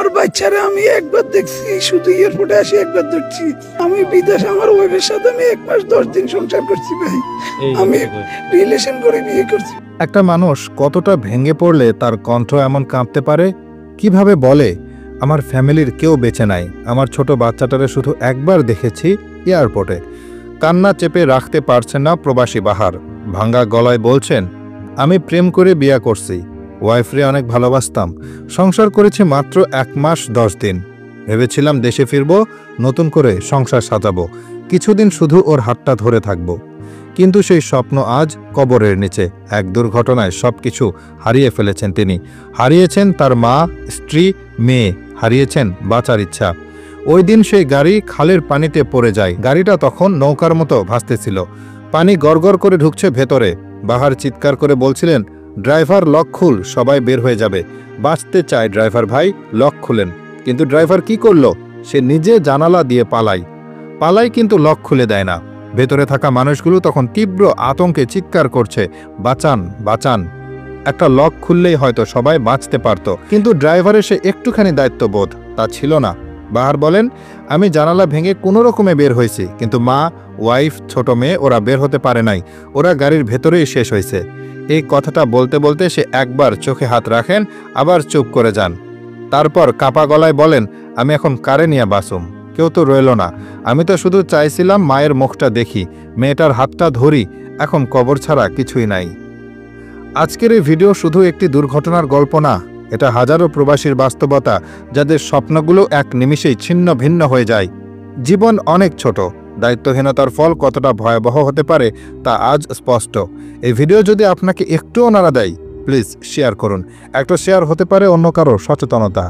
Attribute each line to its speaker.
Speaker 1: আমার বাচ্চারা আমি একবার দেখছি, শুধু এয়ারপোর্টে আসি একবার ধরছি। আমি বিদেশ আমার ওয়াইফের সাথে আমি 1 মাস 10 দিন সংসার করছি ভাই। আমি রিলেশন করে বিয়ে করছি।
Speaker 2: একটা মানুষ কতটা ভেঙে পড়লে তার কণ্ঠ এমন কাঁপতে পারে, কিভাবে বলে আমার ফ্যামিলির কেউ বেঁচে নাই, আমার ছোট বাচ্চাটারে শুধু একবার দেখেছি এয়ারপোর্টে। কান্না চেপে রাখতে পারছেন না প্রবাসী বাহার। ভাঙ্গা গলায় বলছেন, আমি প্রেম করে বিয়ে করছি, ওয়াইফরে অনেক ভালোবাসতাম, সংসার করেছি মাত্র 1 মাস 10 দিন। ভেবেছিলাম দেশে ফিরব, নতুন করে সংসার সাজাবো, কিছুদিন শুধু ওর হাতটা ধরে থাকব। কিন্তু সেই স্বপ্ন আজ কবরের নিচে। এক দুর্ঘটনায় সবকিছু হারিয়ে ফেলেছেন তিনি। হারিয়েছেন তার মা, স্ত্রী, মেয়ে, হারিয়েছেন বাঁচার ইচ্ছা। ওই দিন সেই গাড়ি খালের পানিতে পড়ে যায়। গাড়িটা তখন নৌকার মতো ভাসতেছিল, পানি গড়গড় করে ঢুকছে ভেতরে। বাহার চিৎকার করে বলছিলেন, ড্রাইভার লক খুল, সবাই বের হয়ে যাবে, বাঁচতে চায় ড্রাইভার ভাই, লক খুলেন। কিন্তু ড্রাইভার কি করলো? সে নিজে জানালা দিয়ে পালায় কিন্তু লক খুলে দেয় না। ভেতরে থাকা মানুষগুলো তখন তীব্র আতঙ্কে চিৎকার করছে, বাঁচান বাঁচান। একটা লক খুললেই হয়তো সবাই বাঁচতে পারত, কিন্তু ড্রাইভারের সে একটুখানি দায়িত্ববোধ তা ছিল না। বাহার বলেন, আমি জানালা ভেঙে কোনো রকমে বের হয়েছি, কিন্তু মা, ওয়াইফ, ছোট মেয়ে ওরা বের হতে পারে নাই, ওরা গাড়ির ভেতরেই শেষ হয়েছে। এই কথাটা বলতে বলতে সে একবার চোখে হাত রাখেন, আবার চুপ করে যান। তারপর কাপা গলায় বলেন, আমি এখন কারে নিয়ে বাঁচুম? কেউ তো রইল না, আমি তো শুধু চাইছিলাম মায়ের মুখটা দেখি, মেয়েটার হাতটা ধরি, এখন কবর ছাড়া কিছুই নাই। আজকের এই ভিডিও শুধু একটি দুর্ঘটনার গল্প না, এটা হাজারো প্রবাসীর বাস্তবতা, যাদের স্বপ্নগুলো এক নিমিষেই ছিন্ন ভিন্ন হয়ে যায়। জীবন অনেক ছোট, দায়িত্বহীনতার ফল কতটা ভয়াবহ হতে পারে তা আজ স্পষ্ট। এই ভিডিও যদি আপনাকে একটুও নাড়া দেয়, প্লিজ শেয়ার করুন। একটা শেয়ার হতে পারে অন্য কারো সচেতনতা।